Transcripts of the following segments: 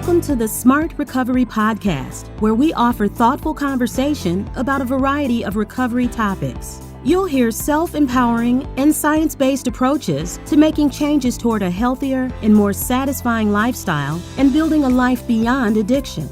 Welcome to the Smart Recovery Podcast, where we offer thoughtful conversation about a variety of recovery topics. You'll hear self-empowering and science-based approaches to making changes toward a healthier and more satisfying lifestyle and building a life beyond addiction.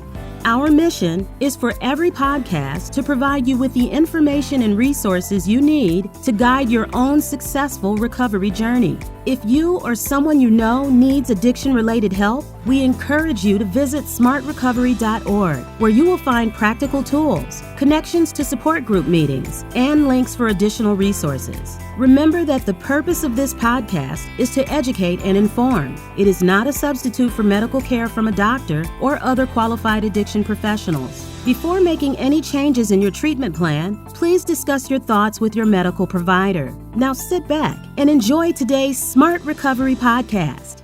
Our mission is for every podcast to provide you with the information and resources you need to guide your own successful recovery journey. If you or someone you know needs addiction-related help, we encourage you to visit smartrecovery.org, where you will find practical tools, connections to support group meetings, and links for additional resources. Remember that the purpose of this podcast is to educate and inform. It is not a substitute for medical care from a doctor or other qualified addiction professionals. Before making any changes in your treatment plan, please discuss your thoughts with your medical provider. Now sit back and enjoy today's Smart Recovery Podcast.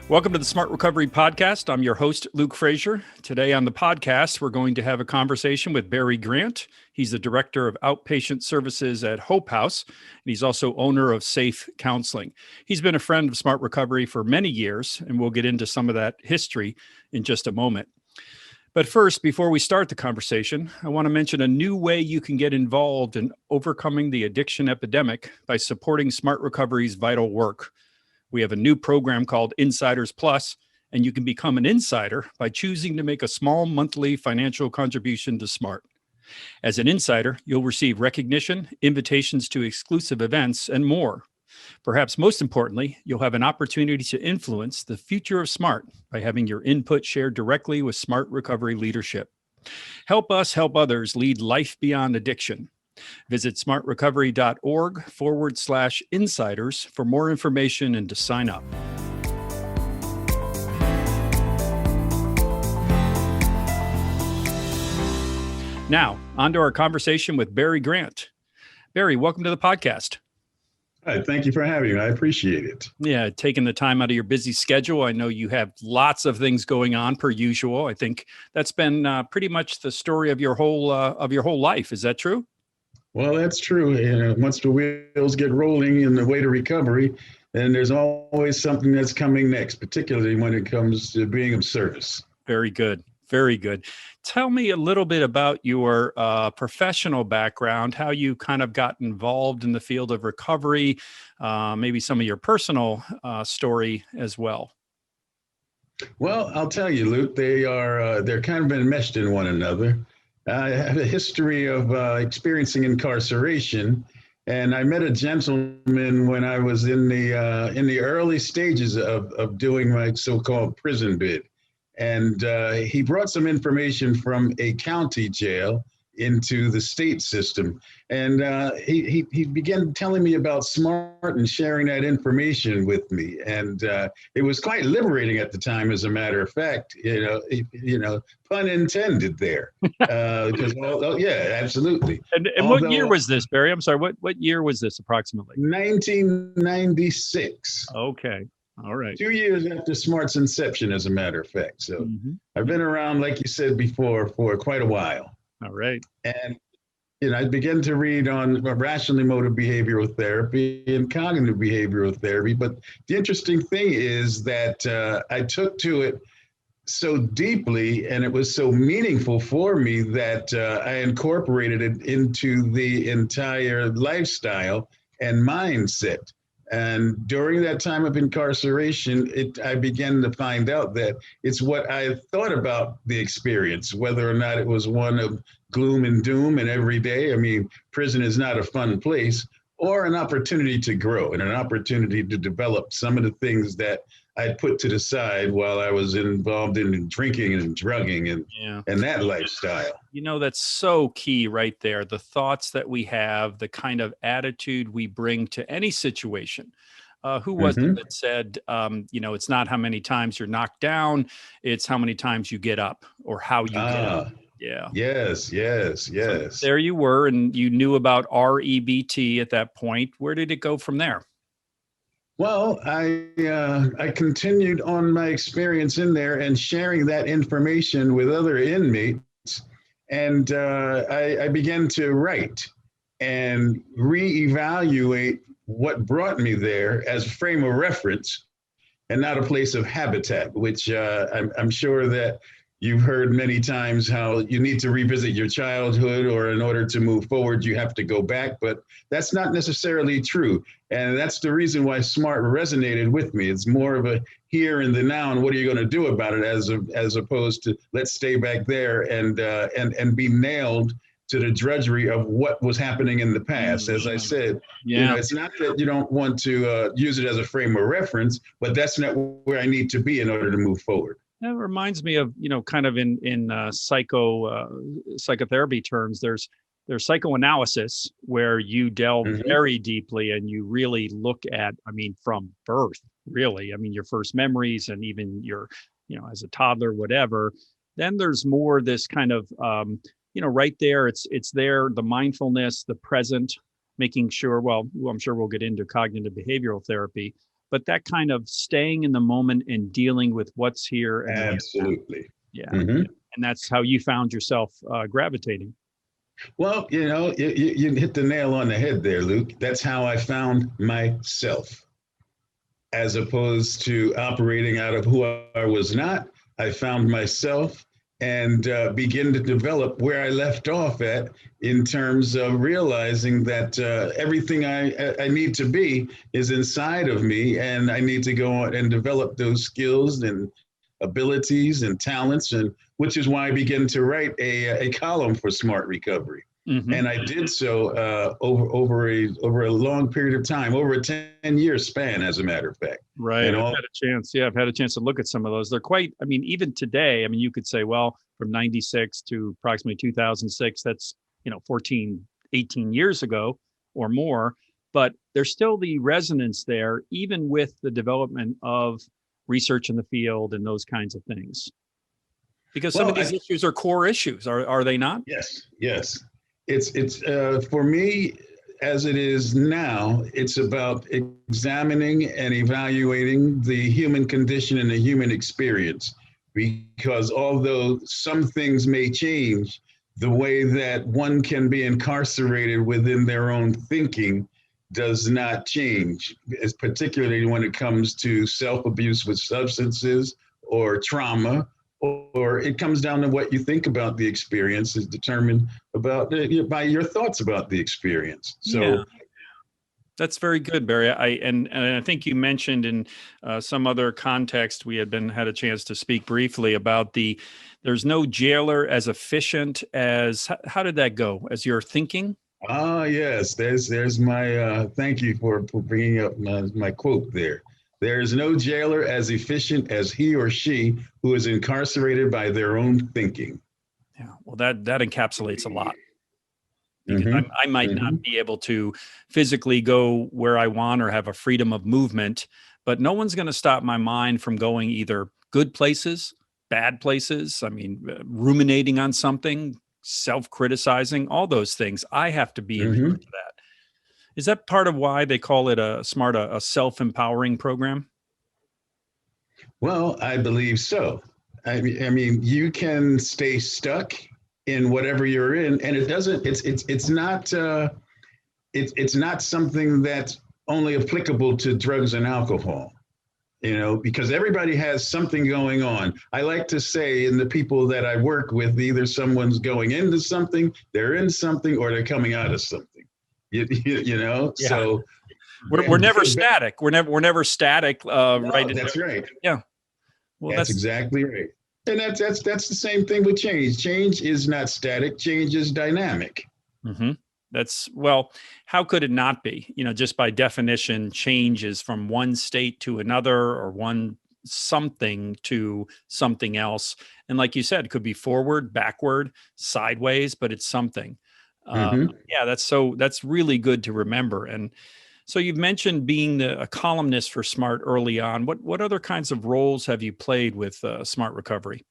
Welcome to the Smart Recovery Podcast. I'm your host, Luke Frazier. Today on the podcast, we're going to have a conversation with Barry Grant. He's the director of Outpatient Services at Hope House, and he's also owner of S.A.F.E Counseling. He's been a friend of Smart Recovery for many years, and we'll get into some of that history in just a moment. But first, before we start the conversation, I want to mention a new way you can get involved in overcoming the addiction epidemic by supporting Smart Recovery's vital work. We have a new program called Insiders Plus, and you can become an insider by choosing to make a small monthly financial contribution to Smart. As an insider, you'll receive recognition, invitations to exclusive events, and more. Perhaps most importantly, you'll have an opportunity to influence the future of Smart by having your input shared directly with Smart Recovery leadership. Help us help others lead life beyond addiction. Visit smartrecovery.org/insiders for more information and to sign up. Now, on to our conversation with Barry Grant. Barry, welcome to the podcast. Hi, thank you for having me. I appreciate it. Yeah, taking the time out of your busy schedule. I know you have lots of things going on per usual. I think that's been pretty much the story of your whole life. Is that true? Well, that's true. Once the wheels get rolling in the way to recovery, then there's always something that's coming next, particularly when it comes to being of service. Very good. Very good. Tell me a little bit about your professional background, how you kind of got involved in the field of recovery, maybe some of your personal story as well. Well, I'll tell you, Luke, they're kind of enmeshed in one another. I have a history of experiencing incarceration, and I met a gentleman when I was in the early stages of doing my so-called prison bid. And he brought some information from a county jail into the state system. And he began telling me about Smart and sharing that information with me. And it was quite liberating at the time, as a matter of fact, pun intended there. Yeah, absolutely. And what year was this, Barry? I'm sorry, what year was this approximately? 1996. Okay. All right. 2 years after Smart's inception, as a matter of fact. So I've been around, like you said before, for quite a while. All right. And, I began to read on rational emotive behavioral therapy and cognitive behavioral therapy. But the interesting thing is that I took to it so deeply, and it was so meaningful for me that I incorporated it into the entire lifestyle and mindset. And during that time of incarceration, I began to find out that it's what I thought about the experience, whether or not it was one of gloom and doom and every day. I mean, prison is not a fun place, or an opportunity to grow and an opportunity to develop some of the things that I put to the side while I was involved in drinking and drugging and that lifestyle. That's so key right there. The thoughts that we have, the kind of attitude we bring to any situation. Who was it that said, it's not how many times you're knocked down, it's how many times you get up or how you get up. Yeah. Yes. So there you were, and you knew about REBT at that point. Where did it go from there? Well, I continued on my experience in there and sharing that information with other inmates. And I began to write and reevaluate what brought me there as a frame of reference and not a place of habitat, which I'm sure that you've heard many times how you need to revisit your childhood, or in order to move forward, you have to go back. But that's not necessarily true. And that's the reason why SMART resonated with me. It's more of a here and the now, and what are you going to do about it, as opposed to let's stay back there and be nailed to the drudgery of what was happening in the past. As I said, it's not that you don't want to use it as a frame of reference, but that's not where I need to be in order to move forward. That reminds me of, kind of in psychotherapy terms, there's psychoanalysis, where you delve very deeply and you really look at, from birth, really, your first memories, and even your, as a toddler, whatever. Then there's more this kind of, right there, it's there, the mindfulness, the present, making sure, well, I'm sure we'll get into cognitive behavioral therapy, but that kind of staying in the moment and dealing with what's here. And absolutely. Yeah. And that's how you found yourself gravitating. Well, you hit the nail on the head there, Luke. That's how I found myself. As opposed to operating out of who I was not, I found myself and begin to develop where I left off at, in terms of realizing that everything I need to be is inside of me, and I need to go on and develop those skills and abilities and talents, and which is why I began to write a column for Smart Recovery. And I did so over a long period of time, over a 10-year span, as a matter of fact. Right. I've had a chance to look at some of those. They're quite, even today, you could say, well, from 96 to approximately 2006, that's, 14, 18 years ago or more, but there's still the resonance there, even with the development of research in the field and those kinds of things. Because some of these issues are core issues, are they not? Yes. It's for me, as it is now, it's about examining and evaluating the human condition and the human experience. Because although some things may change, the way that one can be incarcerated within their own thinking does not change, particularly when it comes to self-abuse with substances or trauma, or it comes down to what you think about the experience is determined by your thoughts about the experience. So that's very good, Barry. I think you mentioned in some other context, we had a chance to speak briefly about there's no jailer as efficient as, how did that go? As your thinking? Yes, there's my, thank you for bringing up my quote there. There is no jailer as efficient as he or she who is incarcerated by their own thinking. Yeah, well, that encapsulates a lot. Because I might not be able to physically go where I want or have a freedom of movement, but no one's going to stop my mind from going either good places, bad places. Ruminating on something, self-criticizing, all those things. I have to be immune to that. Is that part of why they call it a self-empowering program? Well, I believe so. I mean, you can stay stuck in whatever you're in, and it's not something that's only applicable to drugs and alcohol. Because everybody has something going on. I like to say, in the people that I work with, either someone's going into something, they're in something, or they're coming out of something. So we're never static. We're never static. Right. That's right. Yeah. Well, that's exactly right. And that's the same thing with change. Change is not static. Change is dynamic. How could it not be? Just by definition, change is from one state to another, or one something to something else. And like you said, it could be forward, backward, sideways, but it's something. That's really good to remember. And so you've mentioned being a columnist for Smart early on. What other kinds of roles have you played with Smart Recovery?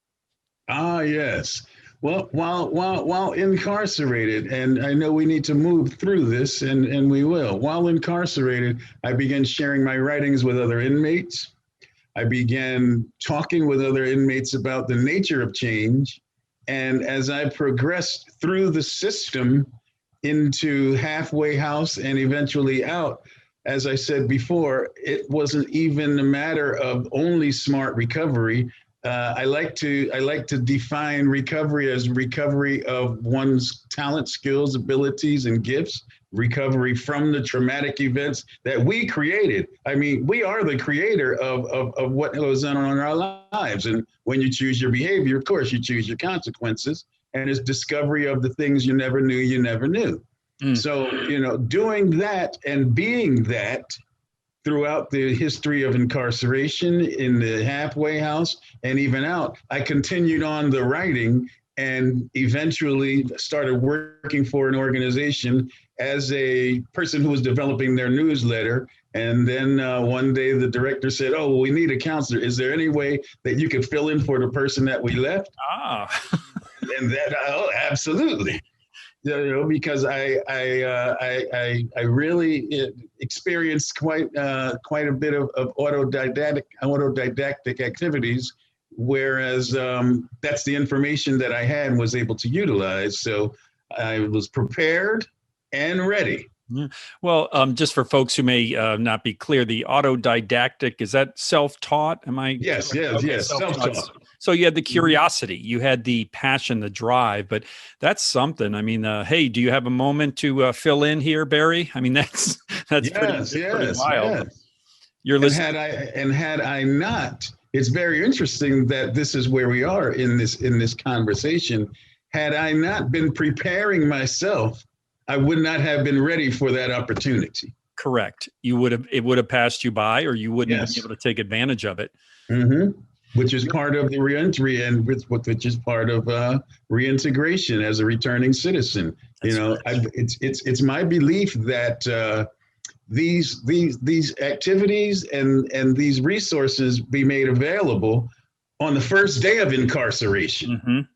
Yes. Well, while incarcerated, and I know we need to move through this, and we will. While incarcerated, I began sharing my writings with other inmates. I began talking with other inmates about the nature of change. And as I progressed through the system into halfway house and eventually out, as I said before, it wasn't even a matter of only smart recovery. I like to define recovery as recovery of one's talent, skills, abilities, and gifts. Recovery from the traumatic events that we created. I mean, we are the creator of what goes on in our lives. And when you choose your behavior, of course, you choose your consequences. And it's discovery of the things you never knew you never knew. So, doing that and being that throughout the history of incarceration in the halfway house and even out, I continued on the writing and eventually started working for an organization as a person who was developing their newsletter. And then one day the director said, "Oh, well, we need a counselor. Is there any way that you could fill in for the person that we left?" And that, absolutely. Because I really experienced quite a bit of autodidactic activities, whereas that's the information that I had and was able to utilize. So I was prepared and ready. Yeah. Well, just for folks who may not be clear, the autodidactic, is that self-taught? Am I? Yes, correct? yes, self-taught. So you had the curiosity, you had the passion, the drive, but that's something. I mean, hey, do you have a moment to fill in here, Barry? I mean, that's pretty wild. Yes. You're listening. Had I not, it's very interesting that this is where we are in this conversation. Had I not been preparing myself, I would not have been ready for that opportunity. Correct. It would have passed you by, or you wouldn't have been able to take advantage of it. Mm-hmm. Which is part of the reentry and which is part of reintegration as a returning citizen. It's my belief that these activities and these resources be made available on the first day of incarceration,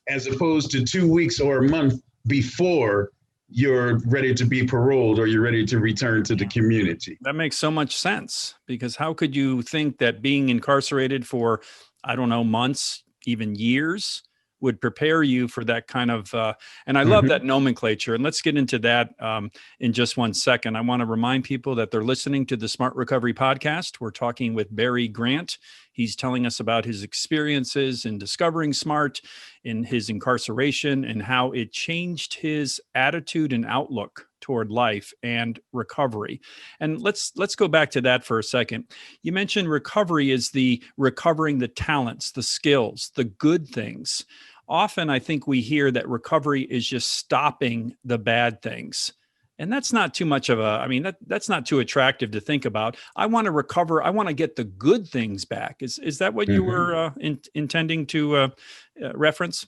as opposed to 2 weeks or a month before you're ready to be paroled or you're ready to return to the community. That makes so much sense, because how could you think that being incarcerated for, I don't know, months, even years, would prepare you for that kind of, and I love that nomenclature. And let's get into that in just 1 second. I want to remind people that they're listening to the Smart Recovery Podcast. We're talking with Barry Grant. He's telling us about his experiences in discovering SMART, in his incarceration, and how it changed his attitude and outlook toward life and recovery. And let's go back to that for a second. You mentioned recovery is the recovering the talents, the skills, the good things. Often I think we hear that recovery is just stopping the bad things. And that's not too much of that's not too attractive to think about. I want to recover. I want to get the good things back. Is that what you were intending to reference?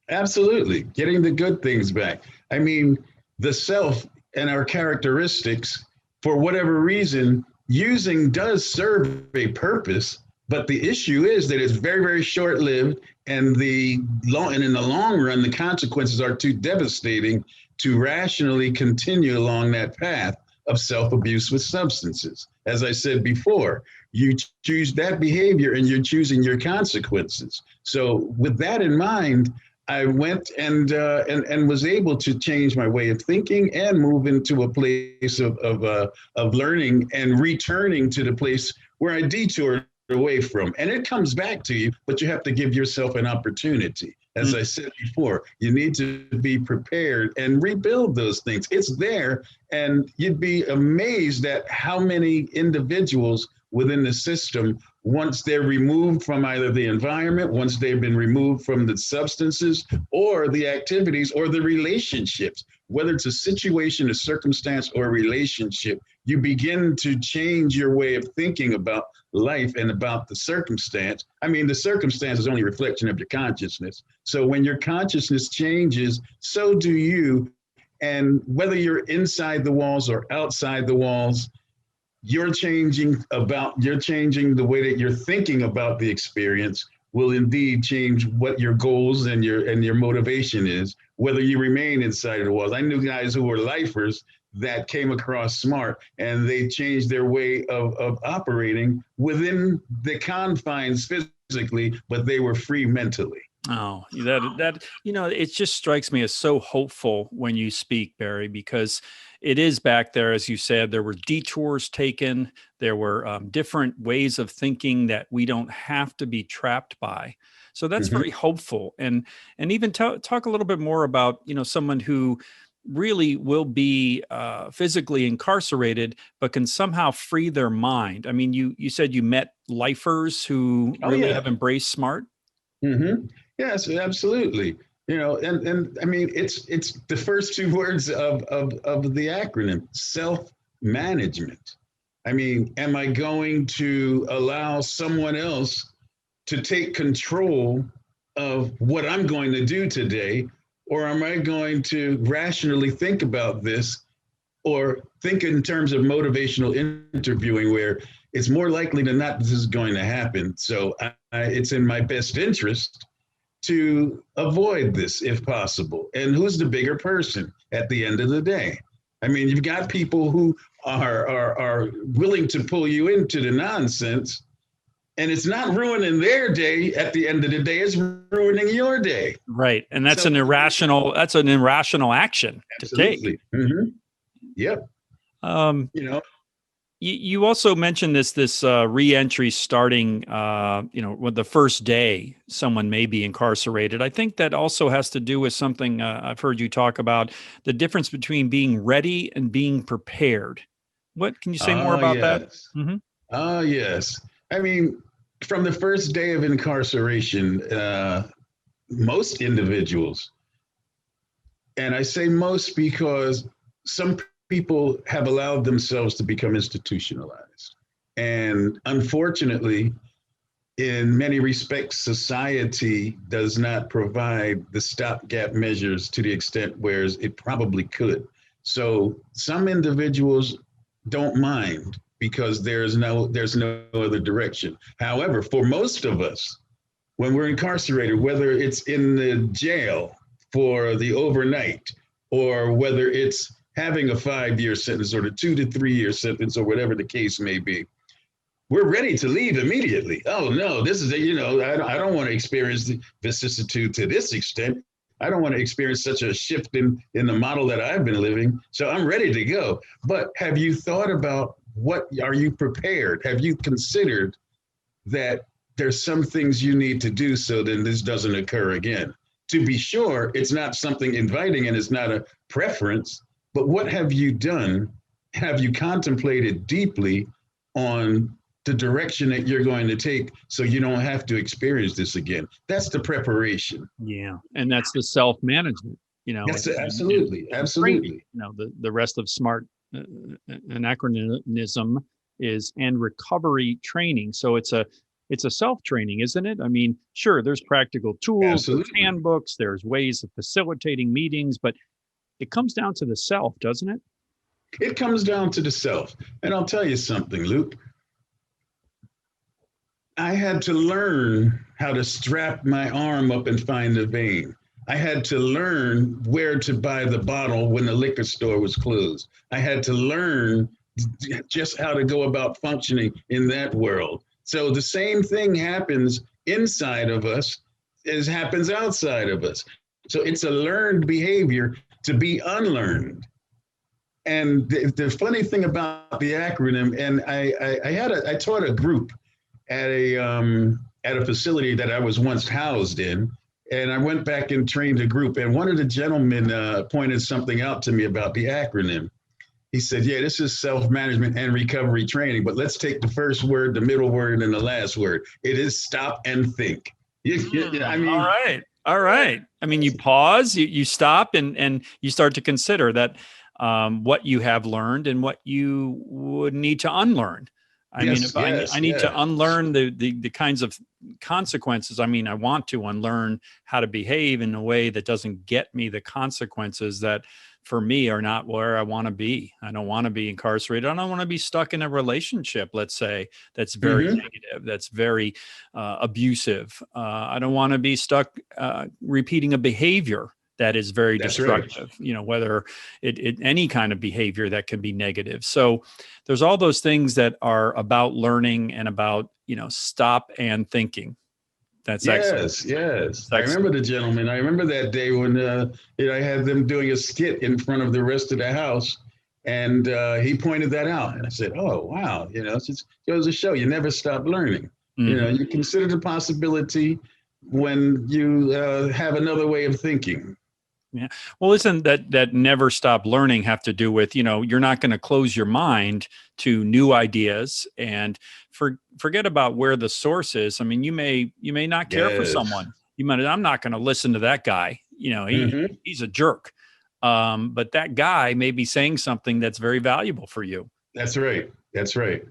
Absolutely. Getting the good things back. I mean, the self and our characteristics, for whatever reason, using does serve a purpose. But the issue is that it's very, very short-lived, and in the long run, the consequences are too devastating to rationally continue along that path of self-abuse with substances. As I said before, you choose that behavior and you're choosing your consequences. So with that in mind, I went and was able to change my way of thinking and move into a place of learning and returning to the place where I detoured away from. And it comes back to you, but you have to give yourself an opportunity. As I said before, you need to be prepared and rebuild those things. It's there, and you'd be amazed at how many individuals within the system, once they're removed from either the environment, once they've been removed from the substances or the activities or the relationships, whether it's a situation, a circumstance, or a relationship, you begin to change your way of thinking about life and about the circumstance. I mean, the circumstance is only a reflection of your consciousness. So when your consciousness changes, so do you. And whether you're inside the walls or outside the walls, you're changing the way that you're thinking about the experience will indeed change what your goals and your motivation is, whether you remain inside of the walls. I knew guys who were lifers that came across SMART, and they changed their way of operating within the confines physically, but they were free mentally. Oh, it just strikes me as so hopeful when you speak, Barry, because it is back there, as you said, there were detours taken. There were different ways of thinking that we don't have to be trapped by. So that's Mhm. very hopeful. And even talk a little bit more about, someone who really will be physically incarcerated, but can somehow free their mind. I mean, you said you met lifers who Oh really yeah. have embraced SMART. Yes, absolutely. And I mean, it's the first two words of the acronym, self-management. I mean, am I going to allow someone else to take control of what I'm going to do today? Or am I going to rationally think about this or think in terms of motivational interviewing where it's more likely than not this is going to happen. So it's in my best interest to avoid this if possible. And who's the bigger person at the end of the day? I mean, you've got people who are willing to pull you into the nonsense, and it's not ruining their day at the end of the day, it's ruining your day. Right. And that's So, an irrational action to take. absolutely. Yep. Um, You know, you also mentioned this reentry starting, with the first day someone may be incarcerated. I think that also has to do with something I've heard you talk about, the difference between being ready and being prepared. What can you say more oh, about that? yes. Hmm. Oh, yes. I mean, from the first day of incarceration, most individuals, and I say most because some people have allowed themselves to become institutionalized. And unfortunately, in many respects, society does not provide the stopgap measures to the extent where it probably could. So some individuals don't mind because there's no other direction. However, for most of us, when we're incarcerated, whether it's in the jail for the overnight or whether it's having a 5-year sentence or the 2 to 3 year sentence or whatever the case may be, we're ready to leave immediately. Oh no, this is I don't want to experience the vicissitude to this extent. I don't want to experience such a shift in the model that I've been living. So I'm ready to go. But have you thought about are you prepared? Have you considered that there's some things you need to do so then this doesn't occur again? To be sure, it's not something inviting and it's not a preference, but what have you done? Have you contemplated deeply on the direction that you're going to take so you don't have to experience this again? That's the preparation. Yeah. And that's the self-management, That's and absolutely, training. absolutely. The rest of SMART anachronism is and recovery training. So it's a self-training, isn't it? I mean, sure, there's practical tools, there's Absolutely. handbooks, there's ways of facilitating meetings, but it comes down to the self, doesn't it? It comes down to the self. And I'll tell you something, Luke. I had to learn how to strap my arm up and find the vein. I had to learn where to buy the bottle when the liquor store was closed. I had to learn just how to go about functioning in that world. So the same thing happens inside of us as happens outside of us. So it's a learned behavior to be unlearned. And the funny thing about the acronym, and I taught a group at a facility that I was once housed in, and I went back and trained a group. And one of the gentlemen pointed something out to me about the acronym. He said, "Yeah, this is self-management and recovery training, but let's take the first word, the middle word, and the last word. It is stop and think." I mean, All right. All right. I mean, you pause, you stop, and you start to consider that what you have learned and what you would need to unlearn. I mean, yes, if I yes, need yeah. to unlearn the kinds of consequences, I mean, I want to unlearn how to behave in a way that doesn't get me the consequences that for me are not where I want to be. I don't want to be incarcerated. I don't want to be stuck in a relationship, let's say, that's very Mm-hmm. negative, that's very abusive. I don't want to be stuck repeating a behavior that is very That's right. destructive, whether any kind of behavior that can be negative. So there's all those things that are about learning and about, stop and thinking. That's excellent. Yes. That's I excellent. remember the gentleman. I remember that day when I had them doing a skit in front of the rest of the house, and he pointed that out. And I said, "Oh, wow! It just goes to show you never stop learning. Mhm. You consider the possibility when you have another way of thinking." Yeah. Well, listen, that never stop learning have to do with, you're not going to close your mind to new ideas and forget about where the source is. I mean, you may not care for Yes. someone. I'm not going to listen to that guy. Hmm. He's a jerk. But that guy may be saying something that's very valuable for you. That's right. That's right.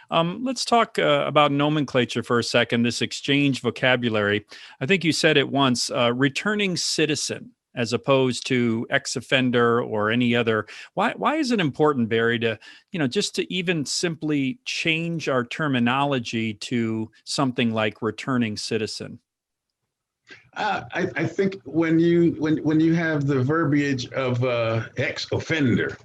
Let's talk about nomenclature for a second, this exchange vocabulary. I think you said it once, returning citizen as opposed to ex-offender or any other. Why is it important, Barry, to, just to even simply change our terminology to something like returning citizen? I think when you have the verbiage of ex-offender,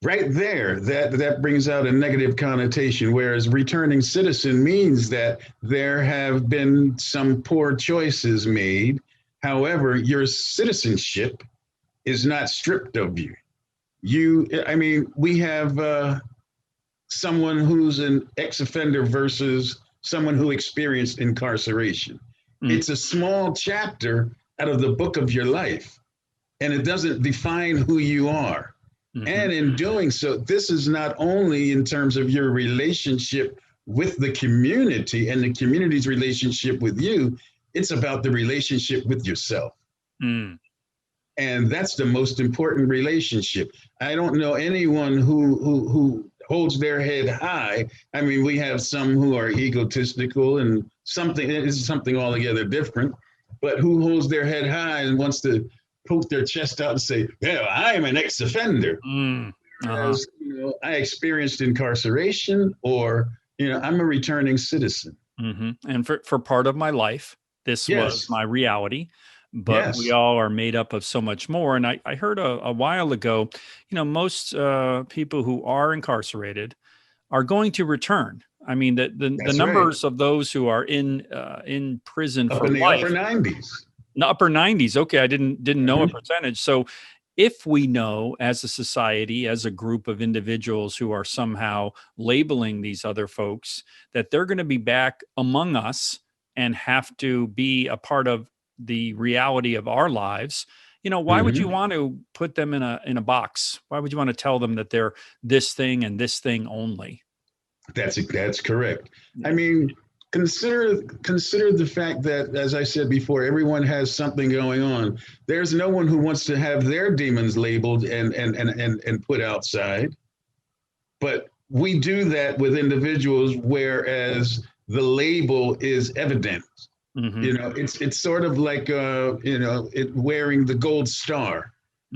right there, that brings out a negative connotation, whereas returning citizen means that there have been some poor choices made. However, your citizenship is not stripped of you. We have someone who's an ex-offender versus someone who experienced incarceration. Mm. It's a small chapter out of the book of your life, and it doesn't define who you are. Mhm. And in doing so, this is not only in terms of your relationship with the community and the community's relationship with you, it's about the relationship with yourself. Mm. And that's the most important relationship. I don't know anyone who holds their head high. I mean, we have some who are egotistical and something is something altogether different, but who holds their head high and wants to poke their chest out and say, "Yeah, I am an ex-offender." Mm. Uh-huh. As I experienced incarceration, or I'm a returning citizen. Mm-hmm. And for part of my life, this was Yes. my reality, but we Yes. all are made up of so much more. And I heard a while ago, most people who are incarcerated are going to return. I mean, the That's right. numbers of those who are in prison Up for in the upper life, 90s. the upper 90s. Okay, I didn't know a Mhm. percentage. So if we know as a society, as a group of individuals who are somehow labeling these other folks, that they're going to be back among us and have to be a part of the reality of our lives, why would you Mhm. want to put them in a box? Why would you want to tell them that they're this thing and this thing only? That's correct. I Yeah. mean, consider the fact that, as I said before, everyone has something going on. There's no one who wants to have their demons labeled and put outside. But we do that with individuals, whereas the label is evident. Hmm. It's sort of like it wearing the gold star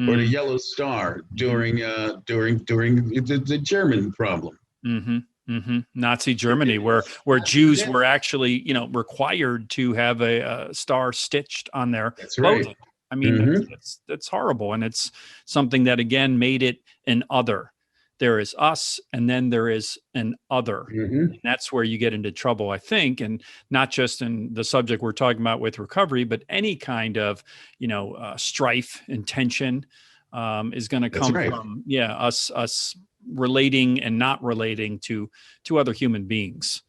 or the yellow star during the German problem. Mm-hmm. Mm-hmm. Nazi Germany, where Jews Yeah, were actually, required to have a star stitched on their that's right. clothing. I mean, Hmm. that's horrible, and it's something that again made it an other. There is us, and then there is an other, Hmm. and that's where you get into trouble, I think, and not just in the subject we're talking about with recovery, but any kind of, strife and tension is going to That's come right. from, us relating and not relating to other human beings.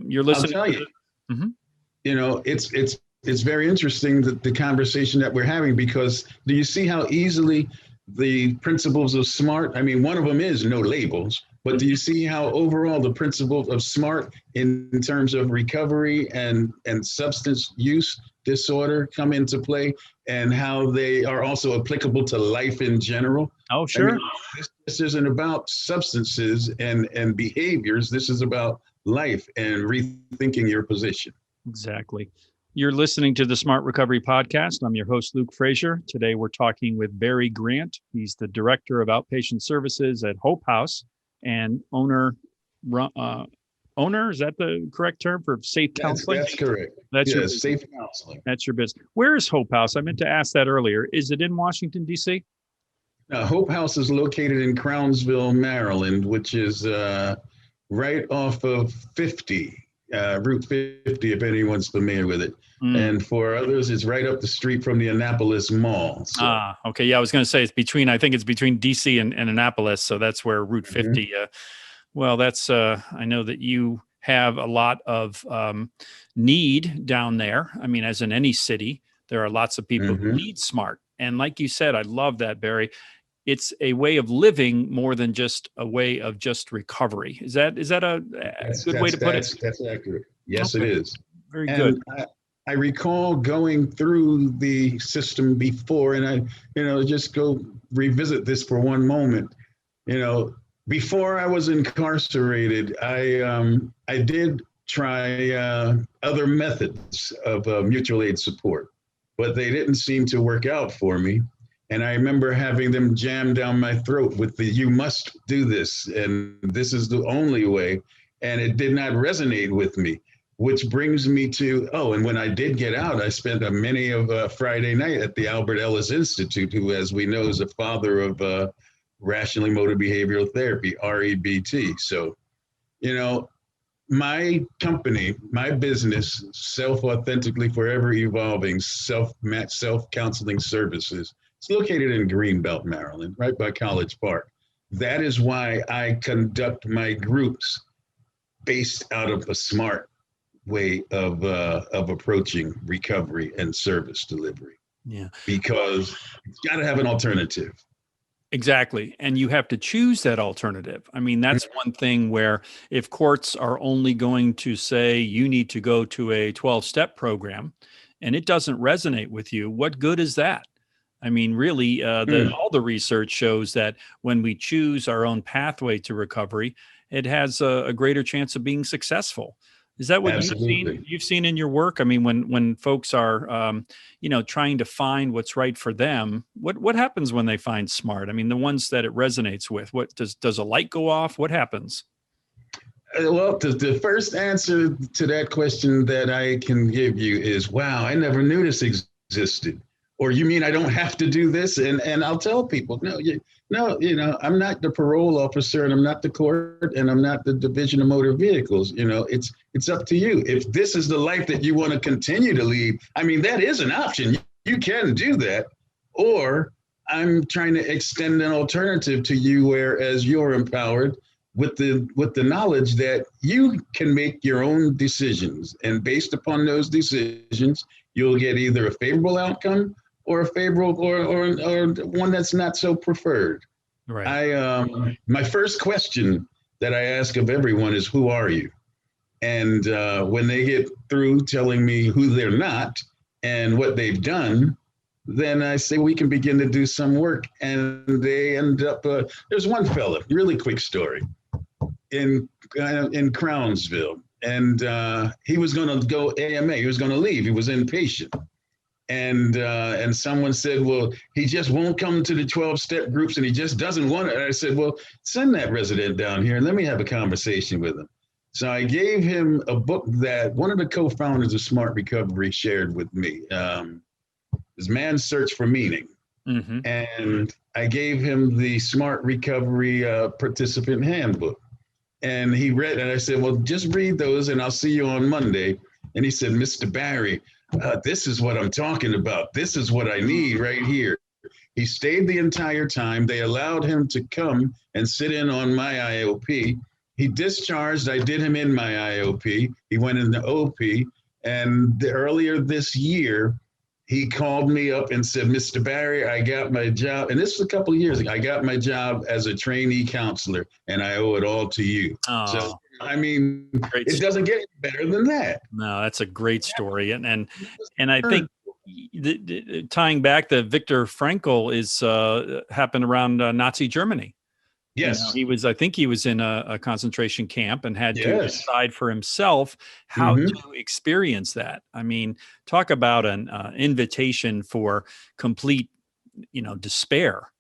You're I'll listening tell to you. the, Mhm. It's very interesting that the conversation that we're having, because do you see how easily the principles of SMART, I mean, one of them is no labels, but do you see how overall the principles of SMART in terms of recovery and substance use disorder come into play, and how they are also applicable to life in general? Oh, I mean, sure. this isn't about substances and behaviors. This is about life and rethinking your position. Exactly. You're listening to the Smart Recovery Podcast. I'm your host, Luke Frazier. Today, we're talking with Barry Grant. He's the director of Outpatient Services at Hope House and owner, is that the correct term for S.A.F.E Counseling? That's correct. That's your Yes, business. safe counseling. That's your business. Where is Hope House? I meant to ask that earlier. Is it in Washington, D.C.? Now, Hope House is located in Crownsville, Maryland, which is right off of 50. Route 50, if anyone's familiar with it. And for others, it's right up the street from the Annapolis Mall. So. Okay. Yeah, I was going to say I think it's between DC and Annapolis. So that's where Route 50. Well, that's, I know that you have a lot of need down there. I mean, as in any city, there are lots of people who need SMART. And like you said, I love that, Barry. It's a way of living more than just a way of just recovery. Is that a good way to put it? That's accurate. Yes, okay. It is. Very good. I recall going through the system before, and I, just go revisit this for one moment. Before I was incarcerated, I did try other methods of mutual aid support, but they didn't seem to work out for me. And I remember having them jam down my throat with you must do this, and this is the only way. And it did not resonate with me, which brings me to, and when I did get out, I spent many of Friday night at the Albert Ellis Institute, who, as we know, is the father of rationally motor behavioral therapy, REBT. So, my company, my business, Self-Authentically Forever Evolving, Self Counseling Services, it's located in Greenbelt, Maryland, right by College Park. That is why I conduct my groups based out of a SMART way of approaching recovery and service delivery. Yeah. Because it's got to have an alternative. Exactly. And you have to choose that alternative. I mean, that's one thing where if courts are only going to say you need to go to a 12-step program and it doesn't resonate with you, what good is that? I mean, really, all the research shows that when we choose our own pathway to recovery, it has a greater chance of being successful. Is that what you've seen in your work? I mean, when folks are, trying to find what's right for them, what happens when they find SMART? I mean, the ones that it resonates with, what does a light go off? What happens? Well, the first answer to that question that I can give you is, wow, I never knew this existed. Or you mean I don't have to do this? And I'll tell people, no, I'm not the parole officer, and I'm not the court, and I'm not the Division of Motor Vehicles. It's up to you. If this is the life that you want to continue to lead, I mean, that is an option. You can do that. Or I'm trying to extend an alternative to you, whereas you're empowered with the knowledge that you can make your own decisions. And based upon those decisions, you'll get either a favorable outcome or a favorable or one that's not so preferred. Right. My first question that I ask of everyone is, who are you? And when they get through telling me who they're not and what they've done, then I say we can begin to do some work. And they end up, there's one fella, really quick story, in Crownsville. And he was going to go AMA. He was going to leave. He was inpatient. And someone said, well, he just won't come to the 12-step groups and he just doesn't want it. And I said, well, send that resident down here and let me have a conversation with him. So I gave him a book that one of the co-founders of Smart Recovery shared with me. It's Man's Search for Meaning. Mm-hmm. And I gave him the Smart Recovery Participant Handbook. And he read it, and I said, well, just read those and I'll see you on Monday. And he said, Mr. Barry, this is what I'm talking about. This is what I need right here. He stayed the entire time. They allowed him to come and sit in on my IOP. He discharged. I did him in my IOP. He went into OP. And earlier this year, he called me up and said, Mr. Barry, I got my job. And this was a couple of years ago. I got my job as a trainee counselor, and I owe it all to you. Oh. So, I mean, it doesn't get any better than that. No, that's a great story. And I think tying back that Viktor Frankl is happened around Nazi Germany. Yes. I think he was in a concentration camp and had to decide for himself how to experience that. I mean, talk about an invitation for complete, despair.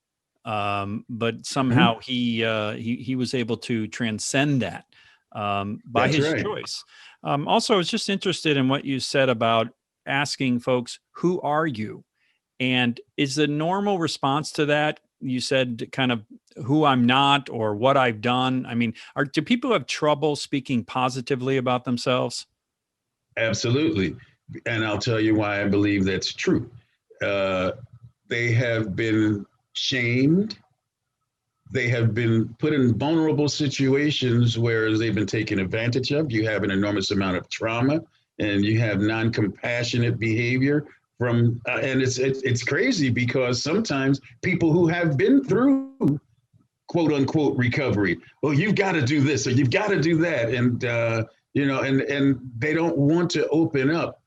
But somehow he was able to transcend that by his choice. Also, I was just interested in what you said about asking folks, who are you? And is the normal response to that you said kind of who I'm not or what I've done. I mean, do people have trouble speaking positively about themselves? Absolutely. And I'll tell you why I believe that's true. They have been shamed. They have been put in vulnerable situations where they've been taken advantage of. You have an enormous amount of trauma, and you have non-compassionate behavior from, and it's crazy because sometimes people who have been through quote unquote recovery, well, you've got to do this or you've got to do that, and and they don't want to open up.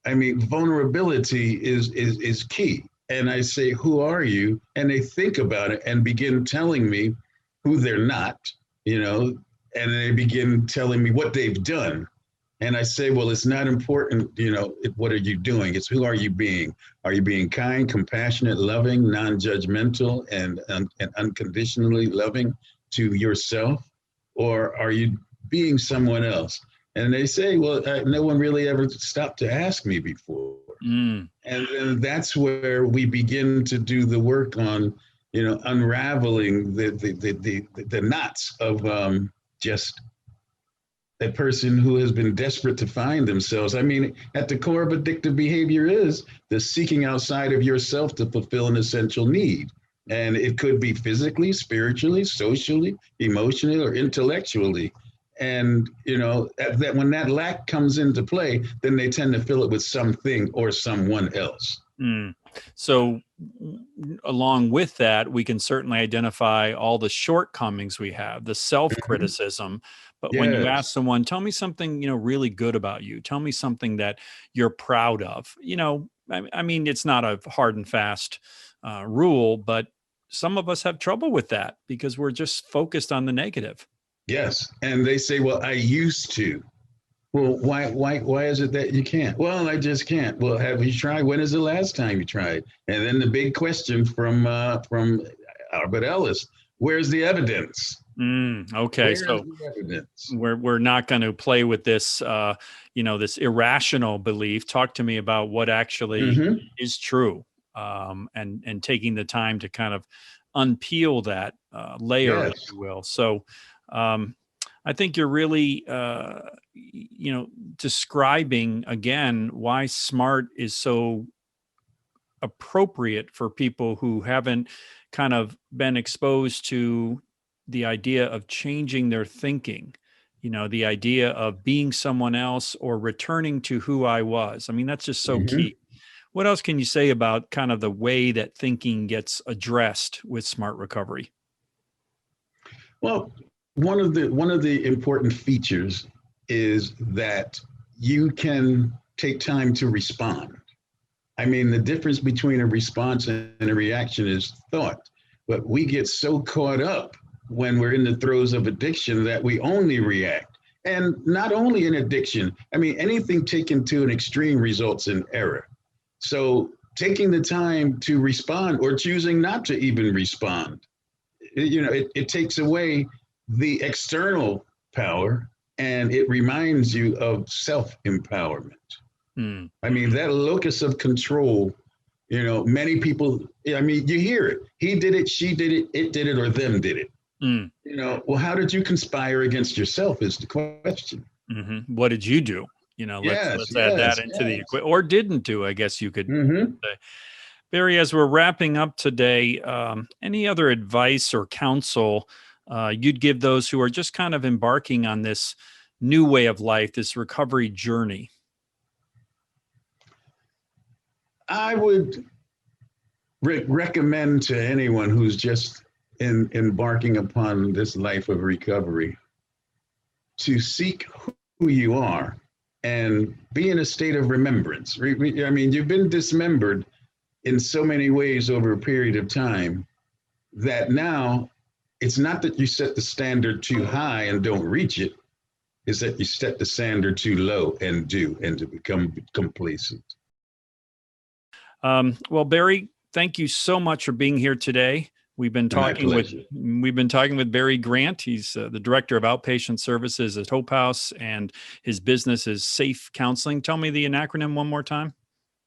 I mean, vulnerability is key. And I say, who are you? And they think about it and begin telling me who they're not, and they begin telling me what they've done. And I say, well, it's not important, what are you doing? It's who are you being? Are you being kind, compassionate, loving, non-judgmental, and unconditionally loving to yourself? Or are you being someone else? And they say, well, no one really ever stopped to ask me before. And then that's where we begin to do the work on, unraveling the knots of just a person who has been desperate to find themselves. I mean, at the core of addictive behavior is the seeking outside of yourself to fulfill an essential need. And it could be physically, spiritually, socially, emotionally, or intellectually. And, that when that lack comes into play, then they tend to fill it with something or someone else. So along with that, we can certainly identify all the shortcomings we have, the self-criticism. But when you ask someone, tell me something, really good about you, tell me something that you're proud of, I mean, it's not a hard and fast rule, but some of us have trouble with that because we're just focused on the negative. Yes. And they say, well, I used to. Well, why is it that you can't? Well, I just can't. Well, have you tried? When is the last time you tried? And then the big question from Albert Ellis, where's the evidence? Okay. So we're not going to play with this, this irrational belief. Talk to me about what actually is true, and taking the time to kind of unpeel that layer, if you will. So I think you're really, describing again why SMART is so appropriate for people who haven't kind of been exposed to the idea of changing their thinking, the idea of being someone else or returning to who I was. I mean, that's just so key. What else can you say about kind of the way that thinking gets addressed with SMART recovery? Well, one of the important features is that you can take time to respond. I mean, the difference between a response and a reaction is thought. But we get so caught up when we're in the throes of addiction that we only react. And not only in addiction, I mean, anything taken to an extreme results in error. So taking the time to respond or choosing not to even respond, it takes away the external power and it reminds you of self-empowerment. I mean, that locus of control, many people, I mean, you hear it. He did it, she did it did it, or them did it. Well, how did you conspire against yourself is the question. What did you do? Let's add that into the equation, or didn't do, I guess you could say. Barry, as we're wrapping up today, any other advice or counsel you'd give those who are just kind of embarking on this new way of life, this recovery journey? I would recommend to anyone who's just embarking upon this life of recovery to seek who you are and be in a state of remembrance. I mean, you've been dismembered in so many ways over a period of time that now it's not that you set the standard too high and don't reach it, it's that you set the standard too low and to become complacent. Well, Barry, thank you so much for being here today. We've been talking with Barry Grant. He's the director of Outpatient Services at Hope House, and his business is S.A.F.E Counseling. Tell me the acronym one more time.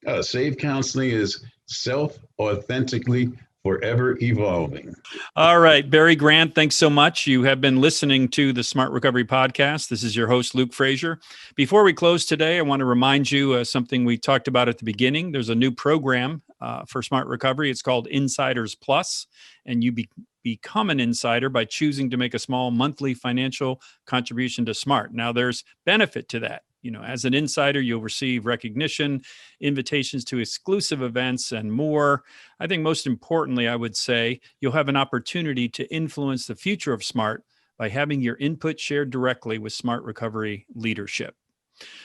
S.A.F.E Counseling is self-authentically forever evolving. All right, Barry Grant, thanks so much. You have been listening to the Smart Recovery Podcast. This is your host, Luke Frazier. Before we close today, I want to remind you something we talked about at the beginning. There's a new program for Smart Recovery. It's called Insiders Plus, and you become an insider by choosing to make a small monthly financial contribution to Smart. Now, there's benefit to that. As an insider, you'll receive recognition, invitations to exclusive events, and more. I think most importantly, I would say you'll have an opportunity to influence the future of Smart by having your input shared directly with Smart Recovery leadership.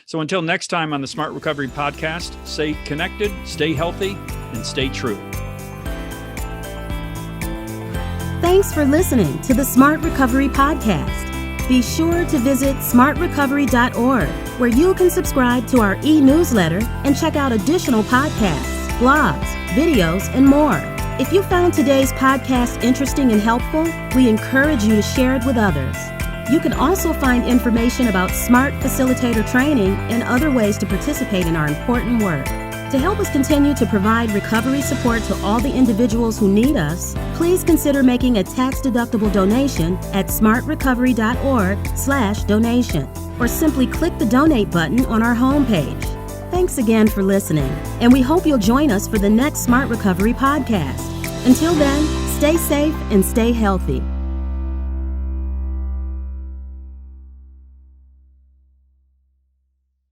So until next time on the Smart Recovery Podcast, stay connected, stay healthy, and stay true. Thanks for listening to the Smart Recovery Podcast. Be sure to visit smartrecovery.org, where you can subscribe to our e-newsletter and check out additional podcasts, blogs, videos, and more. If you found today's podcast interesting and helpful, we encourage you to share it with others. You can also find information about Smart Facilitator training and other ways to participate in our important work. To help us continue to provide recovery support to all the individuals who need us, please consider making a tax-deductible donation at smartrecovery.org/donation, or simply click the donate button on our homepage. Thanks again for listening, and we hope you'll join us for the next Smart Recovery Podcast. Until then, stay safe and stay healthy.